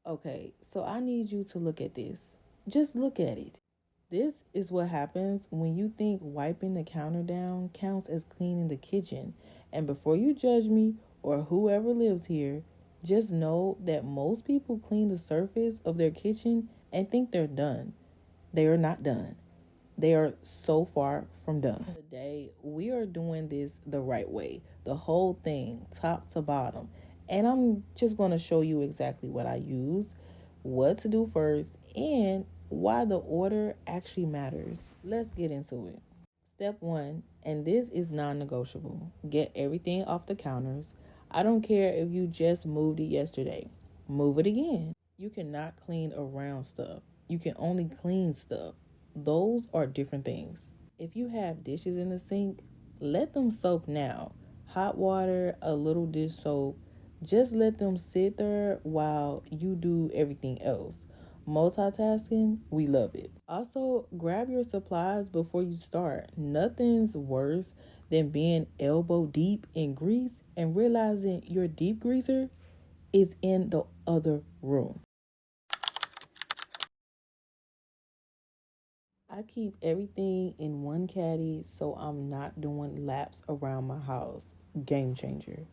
Okay, so I need you to look at this. Just look at it. This is what happens when you think wiping the counter down counts as cleaning the kitchen. And before you judge me or whoever lives here, just know that most people clean the surface of their kitchen and think they're done. They are not done. They are so far from done. Today, we are doing this the right way, the whole thing, top to bottom. And I'm just going to show you exactly what I use, what to do first, and why the order actually matters. Let's get into it. Step one, and this is non negotiable, get everything off the counters. I don't care if you just moved it yesterday, move it again. You cannot clean around stuff, you can only clean stuff. Those are different things. If you have dishes in the sink, let them soak now. Hot water, a little dish soap, just let them sit there while you do everything else. Multitasking, we love it. Also, grab your supplies before you start. Nothing's worse than being elbow deep in grease and realizing your deep greaser is in the other room. I keep everything in one caddy so I'm not doing laps around my house. Game changer.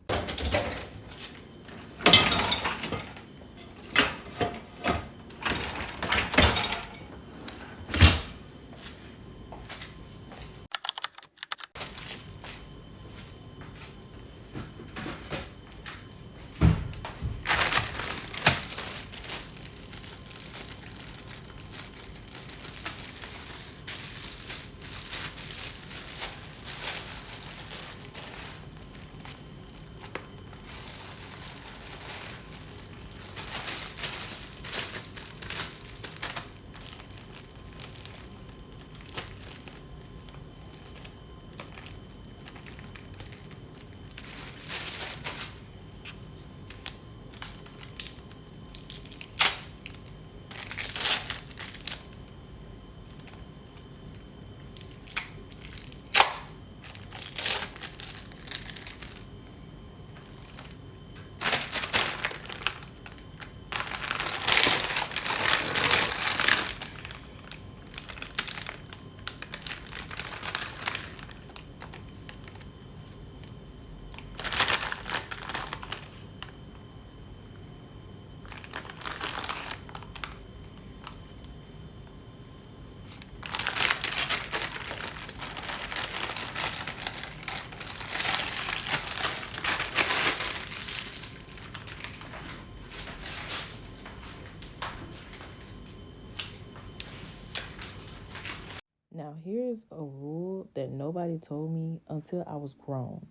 Now, here's a rule that nobody told me until I was grown.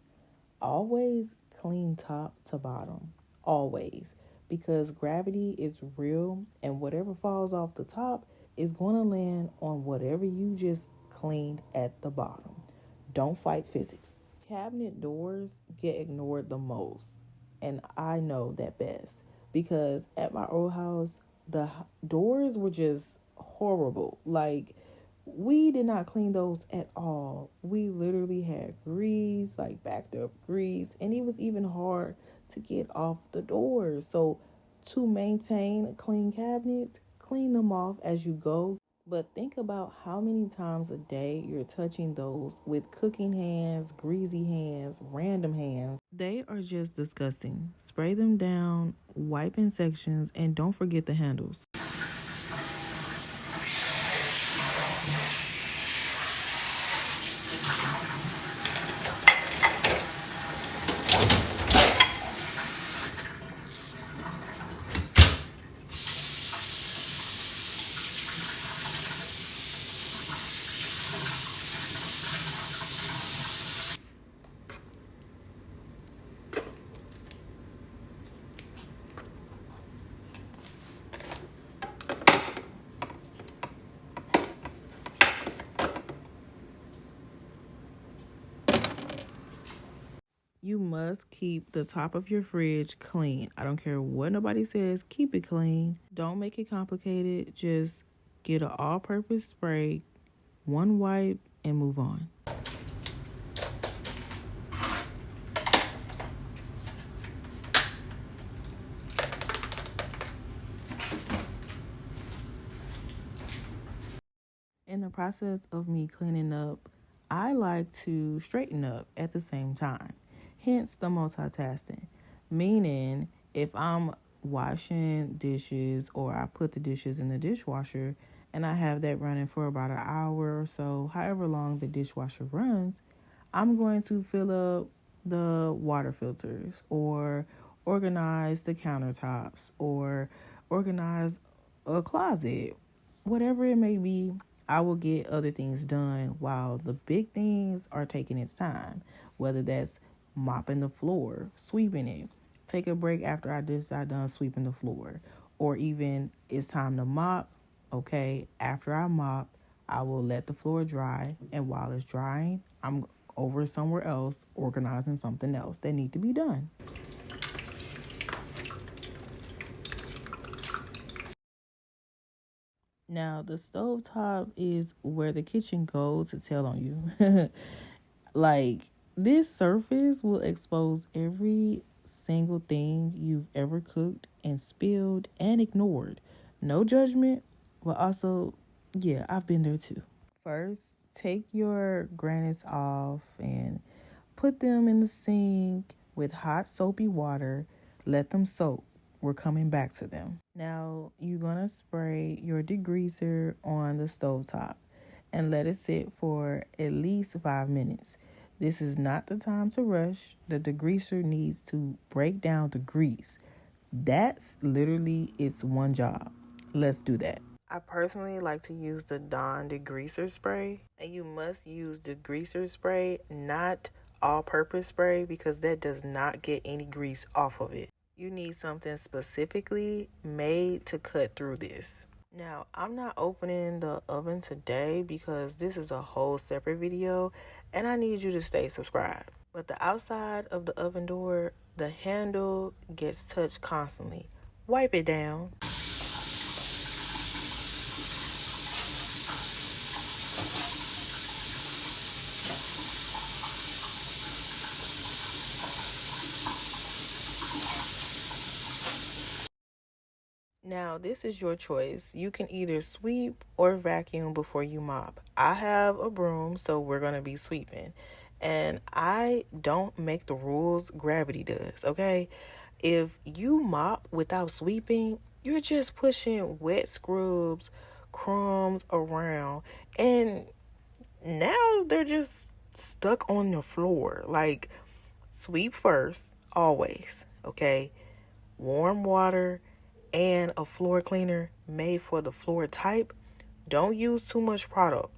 Always clean top to bottom. Always. Because gravity is real and whatever falls off the top is going to land on whatever you just cleaned at the bottom. Don't fight physics. Cabinet doors get ignored the most. And I know that best. Because at my old house, the doors were just horrible. Like, we did not clean those at all. We literally had grease, like backed up grease, and it was even hard to get off the doors. So, to maintain clean cabinets, clean them off as you go. But think about how many times a day you're touching those with cooking hands, greasy hands, random hands. They are just disgusting. Spray them down, wipe in sections, and don't forget the handles. You must keep the top of your fridge clean. I don't care what nobody says, keep it clean. Don't make it complicated. Just get an all purpose spray, one wipe, and move on. the process of me cleaning up, I like to straighten up at the same time. Hence the multitasking. Meaning, if I'm washing dishes or I put the dishes in the dishwasher and I have that running for about an hour or so, however long the dishwasher runs, I'm going to fill up the water filters or organize the countertops or organize a closet, whatever it may be. I will get other things done while the big things are taking its time, whether that's mopping the floor, sweeping it, take a break after I done sweeping the floor, or even it's time to mop. Okay, after I mop, I will let the floor dry, and while it's drying, I'm over somewhere else organizing something else that need to be done. Now, the stovetop is where the kitchen goes to tell on you. Like, this surface will expose every single thing you've ever cooked and spilled and ignored. No judgment, but also, yeah, I've been there too. First, take your granites off and put them in the sink with hot soapy water. Let them soak. We're coming back to them. Now, you're going to spray your degreaser on the stovetop and let it sit for at least 5 minutes. This is not the time to rush. The degreaser needs to break down the grease. That's literally its one job. Let's do that. I personally like to use the Dawn degreaser spray. And you must use degreaser spray, not all-purpose spray, because that does not get any grease off of it. You need something specifically made to cut through this. Now, I'm not opening the oven today because this is a whole separate video and I need you to stay subscribed. But the outside of the oven door, the handle gets touched constantly. Wipe it down. Now, this is your choice. You can either sweep or vacuum before you mop. I have a broom, so we're going to be sweeping. And I don't make the rules, gravity does, okay? If you mop without sweeping, you're just pushing wet scrubs, crumbs around, and now they're just stuck on the floor. Like, sweep first, always, okay? Warm water and a floor cleaner made for the floor type. Don't use too much product.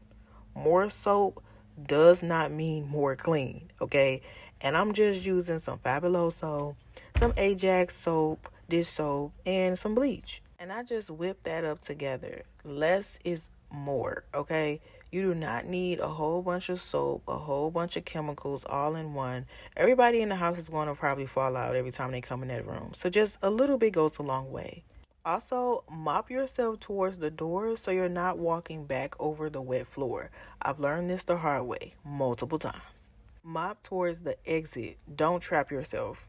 More soap does not mean more clean, okay? And I'm just using some Fabuloso, some Ajax soap, dish soap, and some bleach. And I just whip that up together. Less is more, okay? You do not need a whole bunch of soap, a whole bunch of chemicals all in one. Everybody in the house is going to probably fall out every time they come in that room. So just a little bit goes a long way. Also, mop yourself towards the door so you're not walking back over the wet floor. I've learned this the hard way multiple times. Mop towards the exit. Don't trap yourself.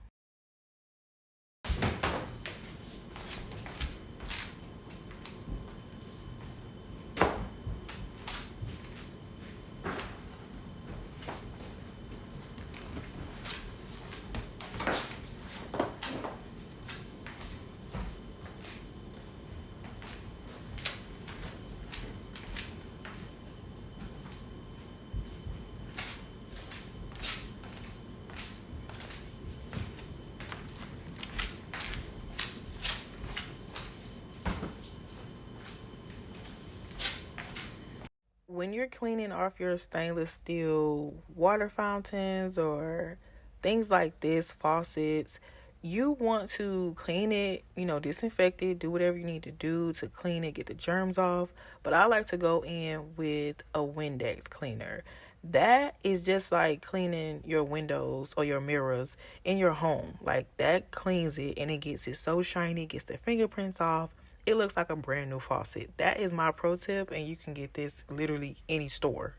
When you're cleaning off your stainless steel water fountains or things like this, faucets, you want to clean it, disinfect it, do whatever you need to do to clean it, get the germs off. But I like to go in with a Windex cleaner. That is just like cleaning your windows or your mirrors in your home. Like, that cleans it and it gets it so shiny, gets the fingerprints off. It looks like a brand new faucet. That is my pro tip, and you can get this literally any store.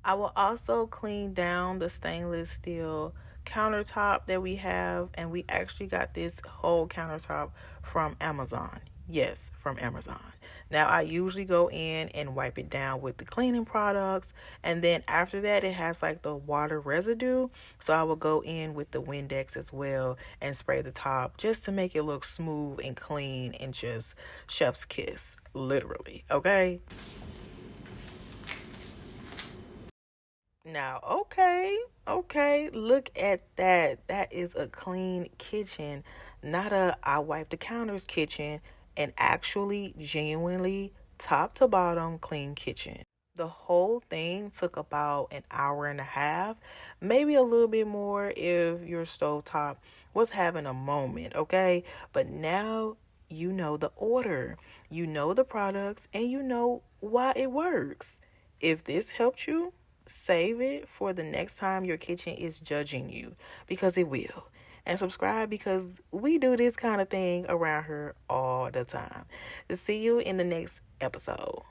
I will also clean down the stainless steel countertop that we have, and we actually got this whole countertop from Amazon. Yes, from Amazon. Now, I usually go in and wipe it down with the cleaning products, and then after that, it has like the water residue. So, I will go in with the Windex as well and spray the top just to make it look smooth and clean and just chef's kiss, literally. Okay. Now, okay, look at that. That is a clean kitchen, not a I wipe the counters kitchen, an actually, genuinely, top to bottom clean kitchen. The whole thing took about an hour and a half, maybe a little bit more if your stovetop was having a moment, okay? But now you know the order, you know the products, and you know why it works. If this helped you, save it for the next time your kitchen is judging you, because it will. And subscribe, because we do this kind of thing around here all the time. See you in the next episode.